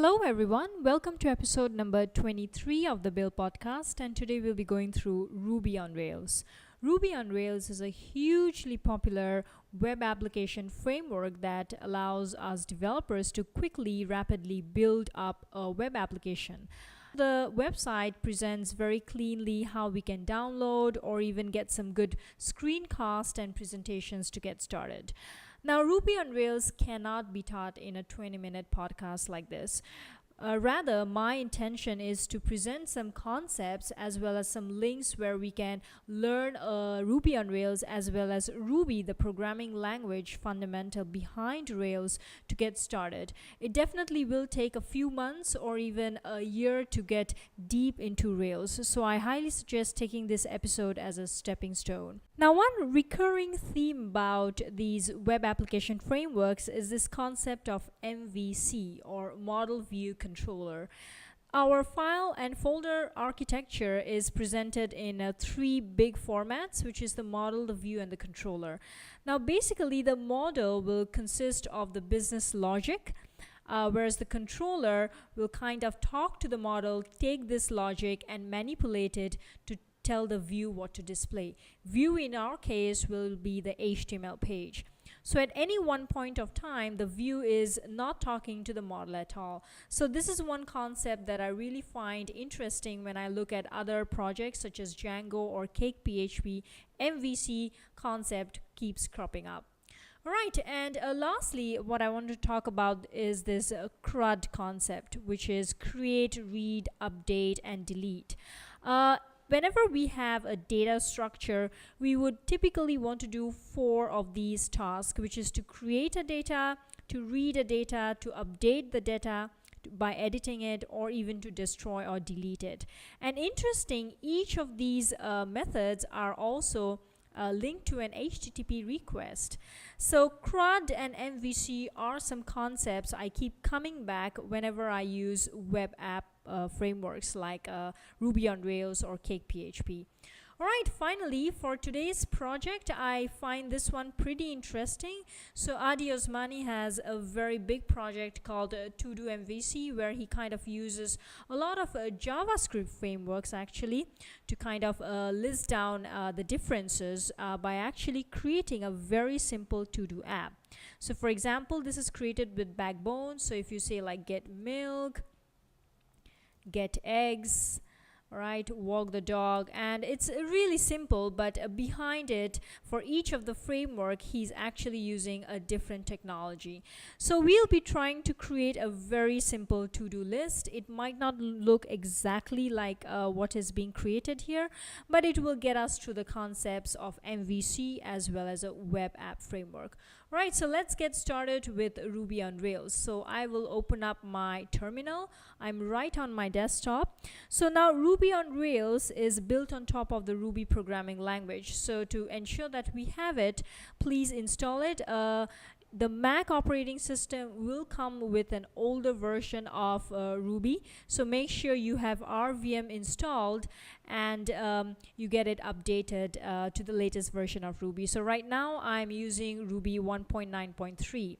Hello, everyone. Welcome to episode number 23 of the Bill podcast. And today we'll be going through Ruby on Rails. Ruby on Rails is a hugely popular web application framework that allows us developers to quickly, rapidly build up a web application. The website presents very cleanly how we can download or even get some good screencast and presentations to get started. Now, Ruby on Rails cannot be taught in a 20-minute podcast like this. Rather, my intention is to present some concepts as well as some links where we can learn Ruby on Rails as well as Ruby, the programming language fundamental behind Rails, to get started. It definitely will take a few months or even a year to get deep into Rails, so I highly suggest taking this episode as a stepping stone. Now, one recurring theme about these web application frameworks is this concept of MVC, or Model View Controller. Our file and folder architecture is presented in three big formats, which is the model, the view, and the controller. Now, basically, the model will consist of the business logic, whereas the controller will kind of talk to the model, take this logic, and manipulate it to tell the view what to display. View in our case will be the HTML page. So at any one point of time, the view is not talking to the model at all. So this is one concept that I really find interesting when I look at other projects such as Django or Cake PHP. MVC concept keeps cropping up. All right, and lastly, what I want to talk about is this CRUD concept, which is create, read, update, and delete. Whenever we have a data structure, we would typically want to do four of these tasks, which is to create a data, to read a data, to update the data by editing it, or even to destroy or delete it. And interesting, each of these methods are also linked to an HTTP request. So CRUD and MVC are some concepts I keep coming back whenever I use web app frameworks like Ruby on Rails or Cake PHP. Alright, finally, for today's project, I find this one pretty interesting. So Adi Osmani has a very big project called To Do MVC, where he kind of uses a lot of JavaScript frameworks actually to kind of list down the differences by actually creating a very simple to-do app. So for example, this is created with Backbone. So if you say like get milk, get eggs, right, walk the dog, and it's really simple, but behind it, for each of the framework, he's actually using a different technology. So we'll be trying to create a very simple to-do list. It might not look exactly like what is being created here, but it will get us to the concepts of MVC as well as a web app framework. Right, so let's get started with Ruby on Rails. So I will open up my terminal. I'm right on my desktop. So now Ruby on Rails is built on top of the Ruby programming language. So to ensure that we have it, please install it. The Mac operating system will come with an older version of Ruby, so make sure you have RVM installed and you get it updated to the latest version of Ruby. So right now I'm using Ruby 1.9.3.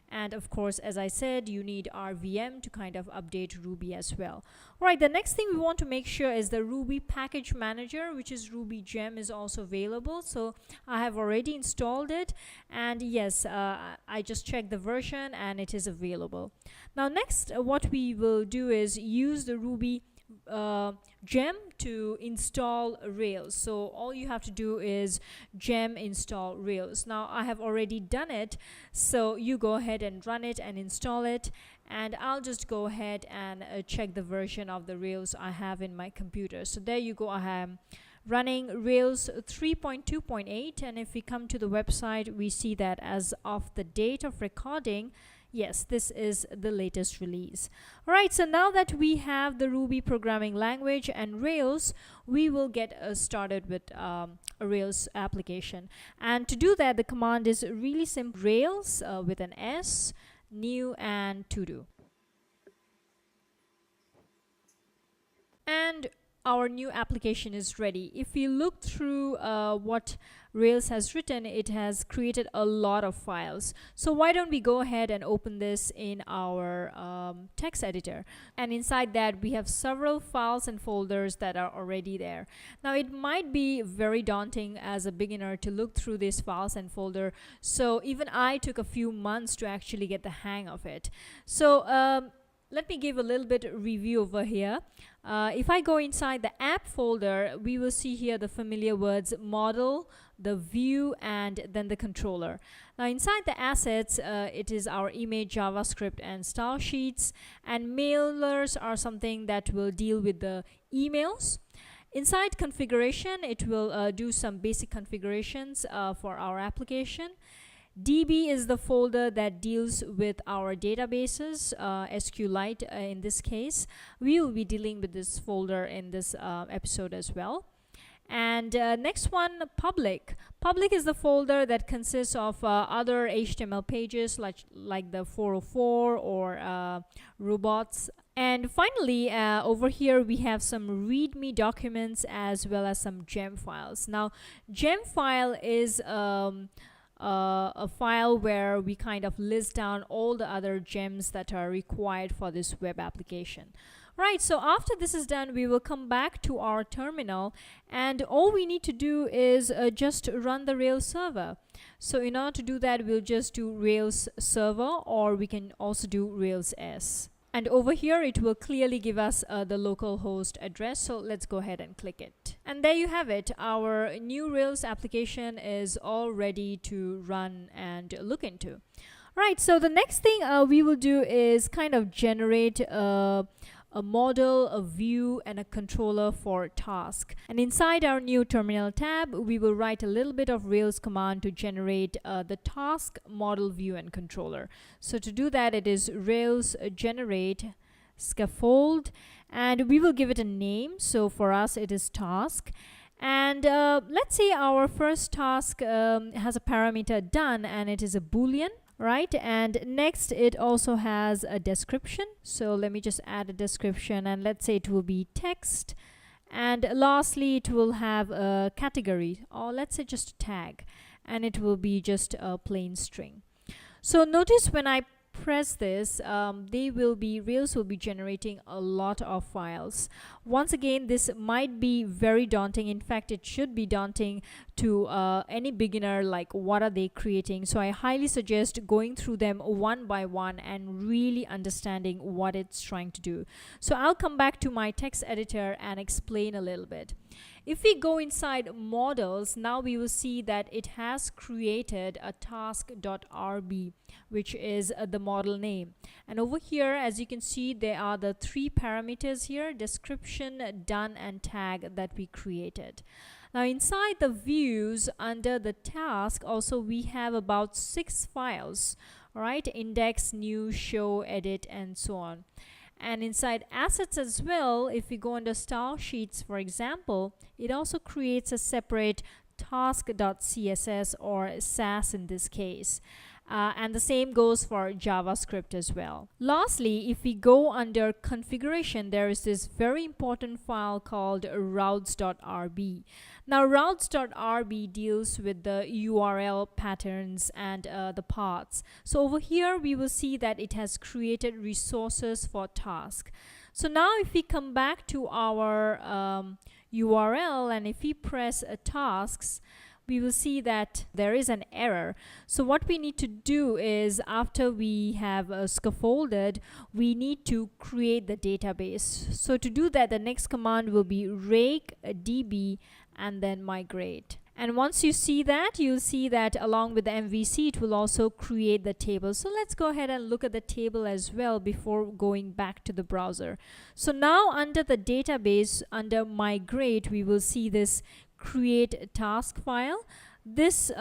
And of course, as I said, you need RVM to kind of update Ruby as well. All right, the next thing we want to make sure is the Ruby package manager, which is Ruby Gem, is also available. So I have already installed it, and yes, I just checked the version and it is available. Now next, what we will do is use the Ruby gem to install Rails. So all you have to do is gem install Rails. Now I have already done it, so you go ahead and run it and install it, and I'll just go ahead and check the version of the Rails I have in my computer. So there you go, I am running Rails 3.2.8, and if we come to the website, we see that as of the date of recording, yes, this is the latest release. All right, so now that we have the Ruby programming language and Rails, we will get started with a Rails application. And to do that, the command is really simple: Rails with an S, new, and to do. And our new application is ready. If we look through what Rails has written, it has created a lot of files. So why don't we go ahead and open this in our text editor, and inside that we have several files and folders that are already there. Now it might be very daunting as a beginner to look through these files and folder, so even I took a few months to actually get the hang of it. So let me give a little bit review over here. If I go inside the app folder, we will see here the familiar words model, the view, and then the controller. Now inside the assets, it is our image, JavaScript, and style sheets, and mailers are something that will deal with the emails. Inside configuration, it will do some basic configurations for our application. DB is the folder that deals with our databases, SQLite in this case. We will be dealing with this folder in this episode as well. And next one, public. Public is the folder that consists of other HTML pages like the 404 or robots. And finally, over here we have some README documents as well as some gem files. Now, gem file is a file where we kind of list down all the other gems that are required for this web application. Right, so after this is done, we will come back to our terminal, and all we need to do is just run the Rails server. So in order to do that, we'll just do Rails server, or we can also do Rails S. And over here, it will clearly give us the local host address. So let's go ahead and click it. And there you have it. Our new Rails application is all ready to run and look into. Right, so the next thing we will do is kind of generate a model, a view, and a controller for task. And inside our new terminal tab, we will write a little bit of Rails command to generate the task, model, view, and controller. So to do that, it is Rails generate scaffold, and we will give it a name. So for us, it is task. And let's say our first task has a parameter done, and it is a Boolean. Right, and next it also has a description. So let me just add a description, and let's say it will be text, and lastly it will have a category, or let's say just a tag, and it will be just a plain string. So notice when I press this, Rails will be generating a lot of files. Once again, this might be very daunting. In fact, it should be daunting to any beginner, like what are they creating. So I highly suggest going through them one by one and really understanding what it's trying to do. So I'll come back to my text editor and explain a little bit. If we go inside models, now we will see that it has created a task.rb, which is the model name. And over here, as you can see, there are the three parameters here: description, done, and tag that we created. Now inside the views under the task, also we have about 6 files, right? Index, new, show, edit, and so on. And inside assets as well, if we go under style sheets, for example, it also creates a separate task.css or Sass in this case. And the same goes for JavaScript as well. Lastly, if we go under configuration, there is this very important file called routes.rb. Now routes.rb deals with the URL patterns and the paths. So over here we will see that it has created resources for task. So now if we come back to our URL, and if we press tasks, we will see that there is an error. So what we need to do is, after we have scaffolded, we need to create the database. So to do that, the next command will be rake db and then migrate. And once you see that, you'll see that along with the MVC, it will also create the table. So let's go ahead and look at the table as well before going back to the browser. So now under the database, under migrate, we will see this create task file. This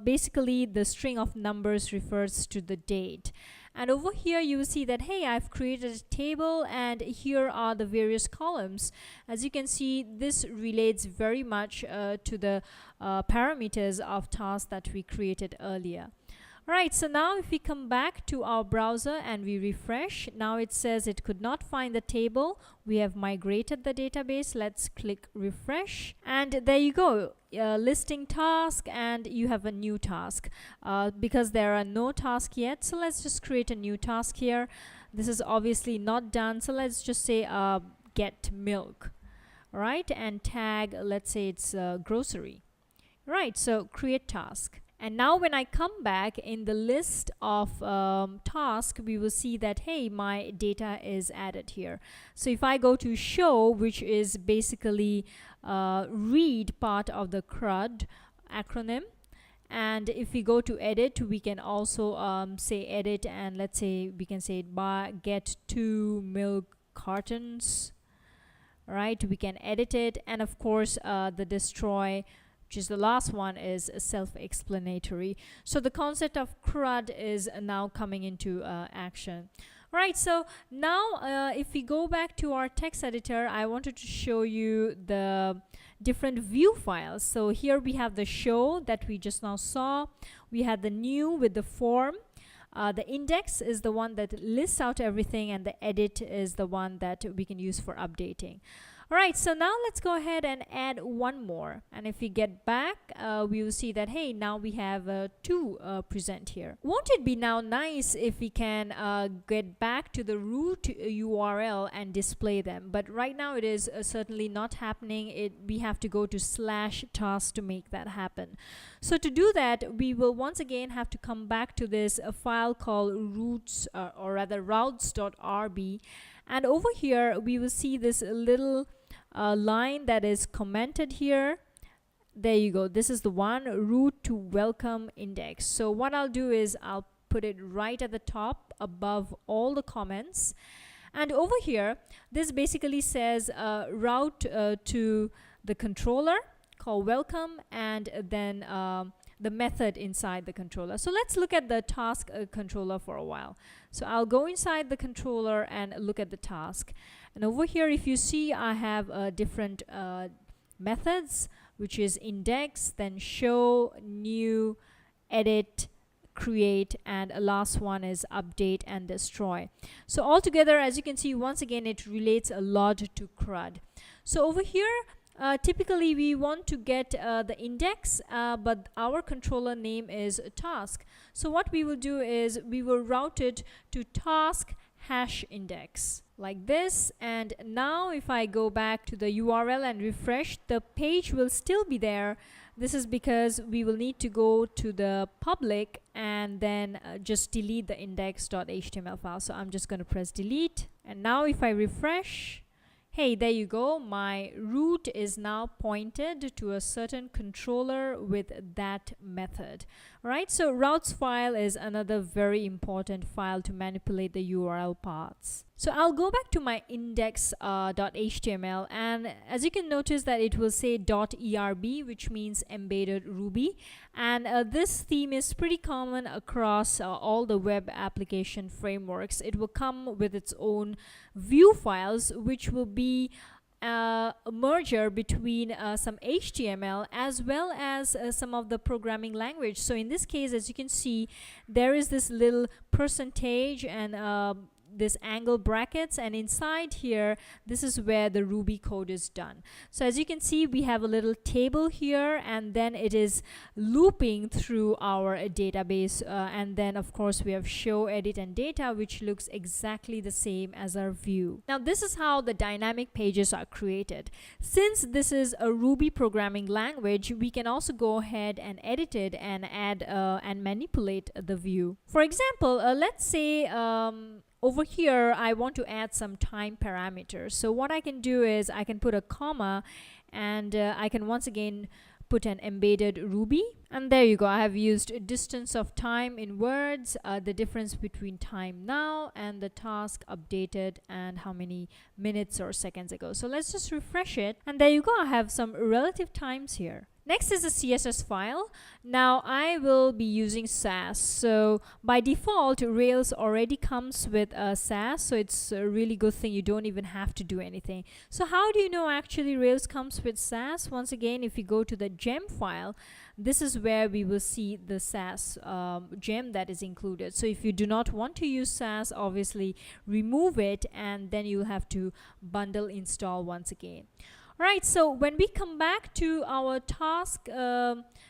basically the string of numbers refers to the date. And over here you will see that, hey, I've created a table and here are the various columns. As you can see, this relates very much to the parameters of tasks that we created earlier. Alright, so now if we come back to our browser and we refresh, now it says it could not find the table. We have migrated the database. Let's click refresh, and there you go. Listing task, and you have a new task because there are no tasks yet. So let's just create a new task here. This is obviously not done, so let's just say get milk. Alright, and tag, let's say it's grocery. Right, so create task. And now when I come back in the list of task, we will see that, hey, my data is added here. So if I go to show, which is basically read part of the CRUD acronym, and if we go to edit, we can also say edit, and let's say we can say get 2 milk cartons. Right, we can edit it, and of course the destroy, which is the last one, is self-explanatory. So the concept of CRUD is now coming into action. Right, so now if we go back to our text editor, I wanted to show you the different view files. So here we have the show that we just now saw. We had the new with the form. The index is the one that lists out everything, and the edit is the one that we can use for updating. Alright, so now let's go ahead and add one more, and if we get back we will see that, hey, now we have 2 present here. Won't it be now nice if we can get back to the root URL and display them? But right now it is certainly not happening. We have to go to /task to make that happen. So to do that, we will once again have to come back to this file called routes or rather routes.rb, and over here we will see this little line that is commented here. There you go. This is the one, route to welcome index. So what I'll do is I'll put it right at the top above all the comments, and over here this basically says route to the controller called welcome, and then the method inside the controller. So let's look at the task controller for a while. So I'll go inside the controller and look at the task, and over here if you see, I have different methods, which is index, then show, new, edit, create, and a last one is update and destroy. So altogether, as you can see, once again it relates a lot to CRUD. So over here typically we want to get the index, but our controller name is task. So what we will do is we will route it to task #index like this, and now if I go back to the URL and refresh, the page will still be there. This is because we will need to go to the public and then just delete the index.html file. So I'm just going to press delete, and now if I refresh, hey, there you go, my route is now pointed to a certain controller with that method. Right, so routes file is another very important file to manipulate the URL paths. So I'll go back to my index.html, and as you can notice that it will say .erb, which means embedded Ruby, and this theme is pretty common across all the web application frameworks. It will come with its own view files, which will be a merger between some HTML as well as some of the programming language. So in this case, as you can see, there is this little percentage and this angle brackets, and inside here this is where the Ruby code is done. So as you can see, we have a little table here, and then it is looping through our database, and then of course we have show, edit, and data, which looks exactly the same as our view. Now this is how the dynamic pages are created. Since this is a Ruby programming language, we can also go ahead and edit it and add and manipulate the view. For example, let's say over here I want to add some time parameters. So what I can do is I can put a comma, and I can once again put an embedded Ruby, and there you go. I have used a distance of time in words, the difference between time now and the task updated, and how many minutes or seconds ago. So let's just refresh it, and there you go. I have some relative times here. Next is a CSS file. Now I will be using Sass. So by default, Rails already comes with Sass, so it's a really good thing. You don't even have to do anything. So how do you know actually Rails comes with Sass? Once again, if you go to the gem file, this is where we will see the SAS gem that is included. So if you do not want to use SAS, obviously remove it, and then you'll have to bundle install once again. Right, so when we come back to our task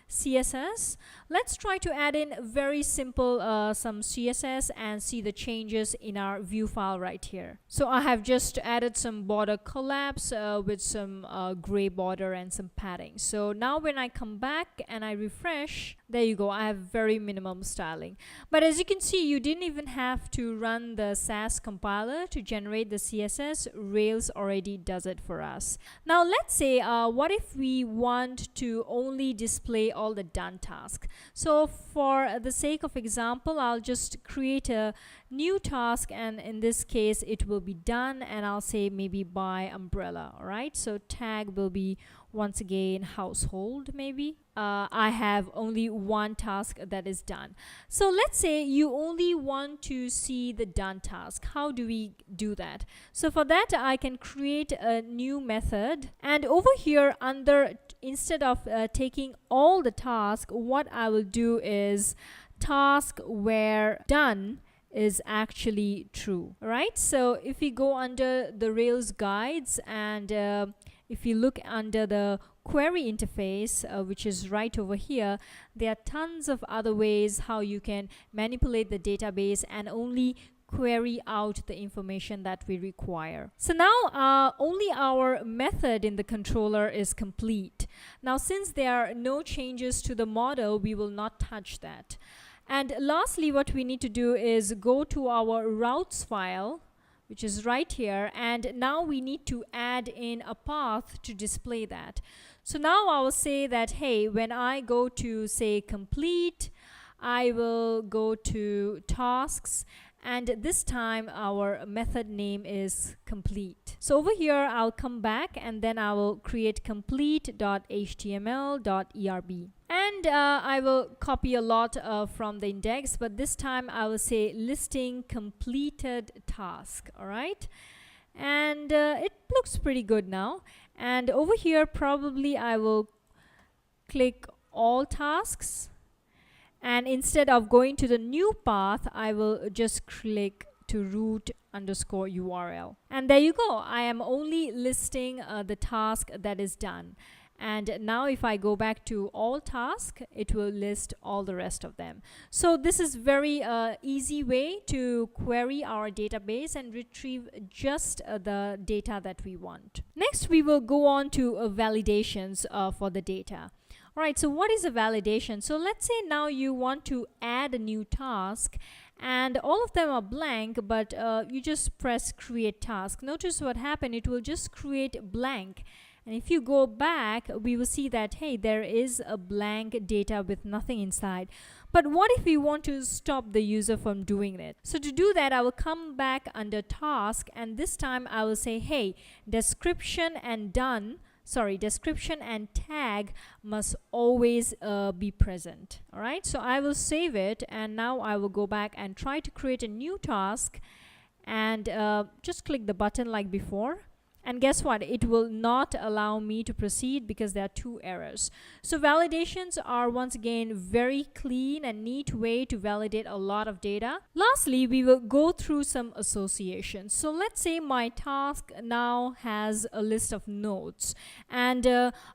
CSS, let's try to add in very simple some CSS and see the changes in our view file right here. So I have just added some border collapse with some gray border and some padding. So now when I come back and I refresh, there you go, I have very minimum styling. But as you can see, you didn't even have to run the SAS compiler to generate the CSS. Rails already does it for us. Now let's say, what if we want to only display all the done tasks? So for the sake of example, I'll just create a new task, and in this case it will be done, and I'll say maybe by umbrella. All right, so tag will be once again household. Maybe I have only one task that is done. So let's say you only want to see the done task. How do we do that? So for that, I can create a new method, and over here under, instead of taking all the task, what I will do is task where done is actually true. Right, so if we go under the Rails guides, and if you look under the query interface, which is right over here, there are tons of other ways how you can manipulate the database and only query out the information that we require. So now only our method in the controller is complete. Now since there are no changes to the model, we will not touch that. And lastly, what we need to do is go to our routes file, which is right here, and now we need to add in a path to display that. So now I will say that, hey, when I go to say complete, I will go to tasks, and this time our method name is complete. So over here I'll come back, and then I will create complete.html.erb, and I will copy a lot from the index, but this time I will say listing completed task. All right, and it looks pretty good now. And over here probably I will click all tasks, and instead of going to the new path, I will just click to root underscore URL, and there you go. I am only listing the task that is done. And now if I go back to all tasks, it will list all the rest of them. So this is very easy way to query our database and retrieve just the data that we want. Next, we will go on to validations for the data. Alright, so what is a validation? So let's say now you want to add a new task, and all of them are blank, but you just press create task. Notice what happened, it will just create blank. And if you go back, we will see that, hey, there is a blank data with nothing inside. But what if we want to stop the user from doing it? So to do that, I will come back under task, and this time I will say, hey, description and tag must always be present. All right, so I will save it, and now I will go back and try to create a new task, and just click the button like before. And guess what? It will not allow me to proceed because there are two errors. So validations are once again very clean and neat way to validate a lot of data. Lastly, we will go through some associations. So let's say my task now has a list of nodes, and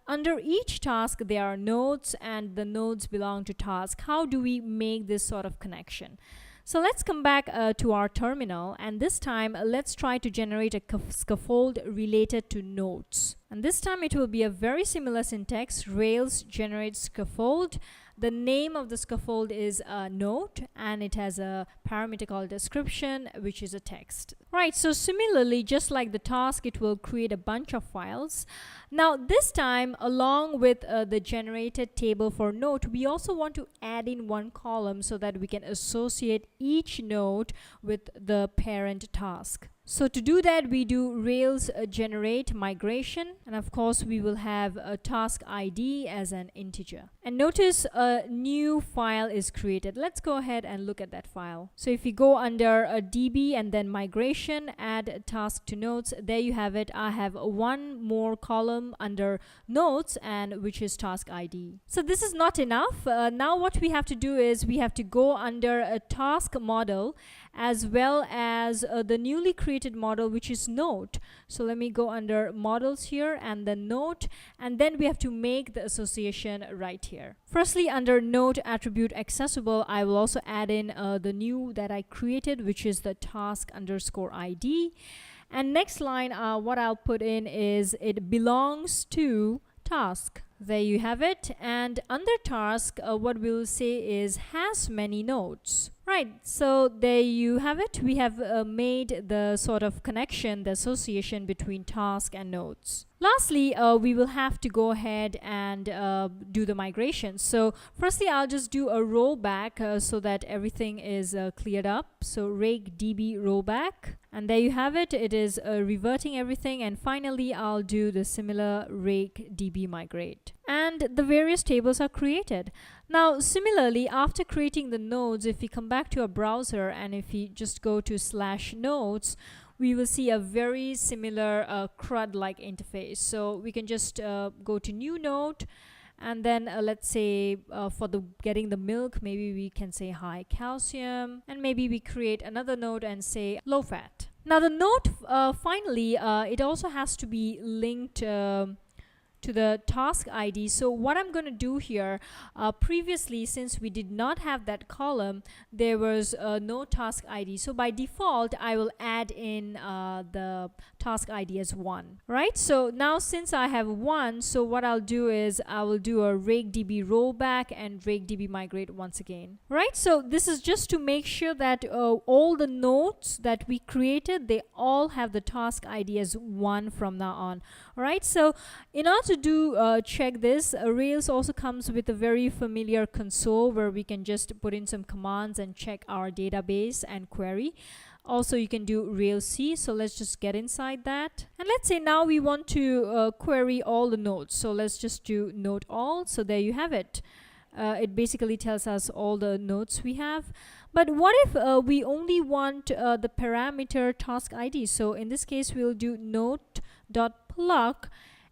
under each task there are nodes, and the nodes belong to task. How do we make this sort of connection? So let's come back to our terminal, and this time let's try to generate a scaffold related to nodes. And this time it will be a very similar syntax. Rails generates scaffold. The name of the scaffold is a node, and it has a parameter called description, which is a text. Right, so similarly, just like the task, it will create a bunch of files. Now this time, along with the generated table for node, we also want to add in one column so that we can associate each node with the parent task. So to do that, we do Rails generate migration, and of course we will have a task ID as an integer. And notice a new file is created. Let's go ahead and look at that file. So if you go under a DB and then migration, add task to notes, there you have it. I have one more column under notes, and which is task ID. So this is not enough. Now what we have to do is we have to go under a task model as well as the newly created model, which is note. So let me go under models here and then note, and then we have to make the association right here. Firstly, under note attribute accessible, I will also add in the new that I created, which is the task underscore ID. And next line, what I'll put in is it belongs to task. There you have it. And under task, what we'll say is has many nodes. Right, so there you have it. We have made the sort of connection, the association between task and nodes. Lastly, we will have to go ahead and do the migration. So firstly, I'll just do a rollback so that everything is cleared up. So rake db rollback, and there you have it. It is reverting everything. And finally, I'll do the similar rake db migrate. And the various tables are created. Now, similarly, after creating the nodes, if we come back to our browser and if we just go to /nodes, we will see a very similar CRUD-like interface. So we can just go to new node, and then let's say for the getting the milk, maybe we can say high calcium, and maybe we create another node and say low fat. Now the node, finally, it also has to be linked to the task ID. So what I'm going to do here, previously, since we did not have that column, there was no task ID. So by default, I will add in the task ID as 1, right? So now since I have 1, so what I'll do is I will do a rake db rollback and rake db migrate once again, right? So this is just to make sure that all the nodes that we created, they all have the task ID as 1 from now on. All right, so in order to do check this, Rails also comes with a very familiar console where we can just put in some commands and check our database and query. Also, you can do Rails C. So let's just get inside that. And let's say now we want to query all the nodes. So let's just do node all. So there you have it. It basically tells us all the nodes we have. But what if we only want the parameter task ID? So in this case, we'll do node.pluck,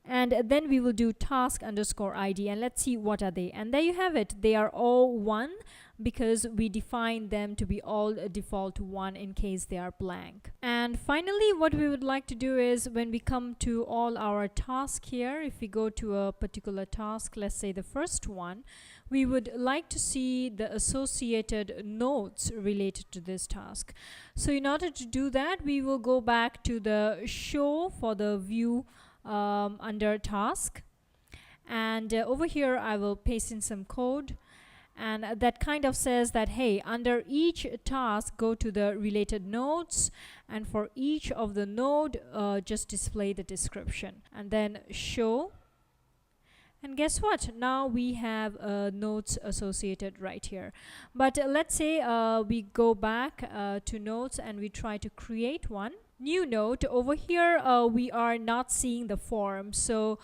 and then we will do task underscore ID, and let's see what are they. And there you have it. They are all 1 because we define them to be all default 1 in case they are blank. And finally, what we would like to do is when we come to all our tasks here, if we go to a particular task, let's say the first one, we would like to see the associated nodes related to this task. So in order to do that, we will go back to the show for the view under task, and over here I will paste in some code, and that kind of says that, hey, under each task go to the related nodes, and for each of the node just display the description, and then show. And guess what? Now we have nodes associated right here. But let's say we go back to nodes and we try to create one. New node. Over here we are not seeing the form, so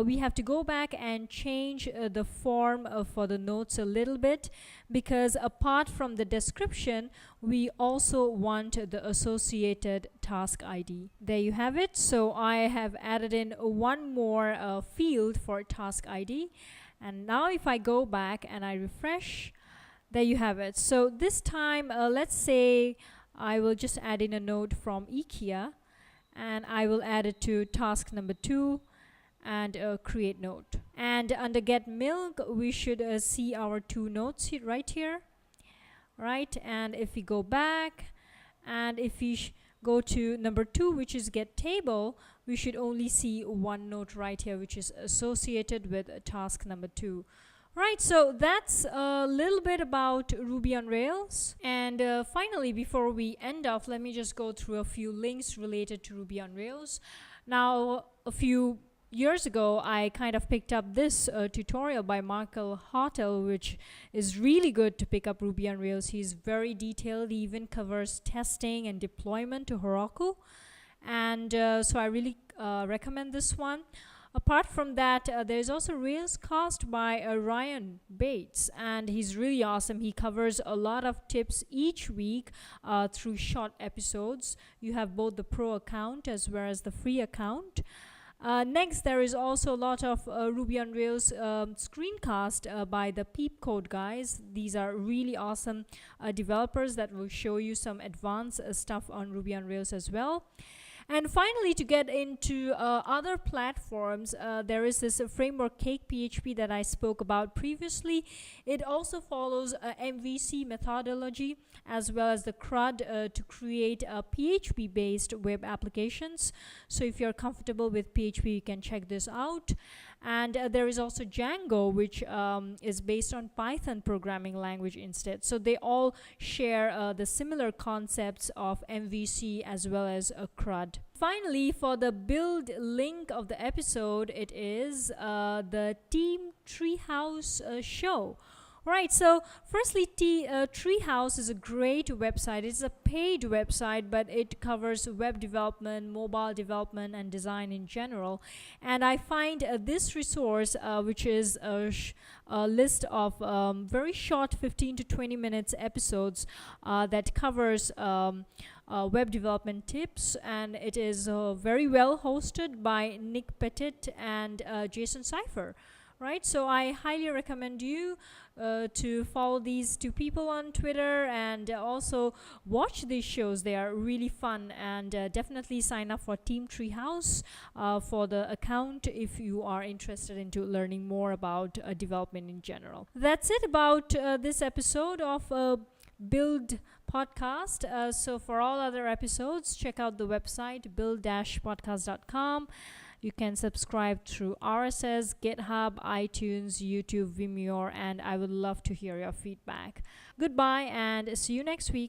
we have to go back and change the form for the nodes a little bit, because apart from the description we also want the associated task ID. There you have it. So I have added in one more field for task ID, and now if I go back and I refresh, there you have it. So this time let's say I will just add in a node from IKEA, and I will add it to task number 2 and create node. And under get milk, we should see our 2 nodes right here, right? And if we go back and if we go to number 2, which is get table, we should only see 1 node right here, which is associated with task number 2. Right, so that's a little bit about Ruby on Rails. And finally, before we end off, let me just go through a few links related to Ruby on Rails. Now, a few Years ago, I kind of picked up this tutorial by Michael Hotel, which is really good to pick up Ruby on Rails. He's very detailed. He even covers testing and deployment to Heroku. And so I really recommend this one. Apart from that, there's also Railscast by Ryan Bates, and he's really awesome. He covers a lot of tips each week through short episodes. You have both the pro account as well as the free account. Next, there is also a lot of Ruby on Rails screencast by the Peep Code guys. These are really awesome developers that will show you some advanced stuff on Ruby on Rails as well. And finally, to get into other platforms, there is this framework Cake PHP that I spoke about previously. It also follows MVC methodology as well as the CRUD to create PHP-based web applications. So if you're comfortable with PHP, you can check this out. And there is also Django, which is based on Python programming language instead. So they all share the similar concepts of MVC as well as CRUD. Finally, for the build link of the episode, it is the Team Treehouse show. Right, so firstly, Treehouse is a great website. It's a paid website, but it covers web development, mobile development, and design in general. And I find this resource, which is a list of very short 15 to 20 minutes episodes that covers web development tips, and it is very well hosted by Nick Pettit and Jason Cipher. Right, so I highly recommend you to follow these two people on Twitter and also watch these shows. They are really fun, and definitely sign up for Team Treehouse for the account if you are interested into learning more about development in general. That's it about this episode of Build Podcast. So for all other episodes, check out the website build-podcast.com. You can subscribe through RSS, GitHub, iTunes, YouTube, Vimeo, and I would love to hear your feedback. Goodbye and see you next week.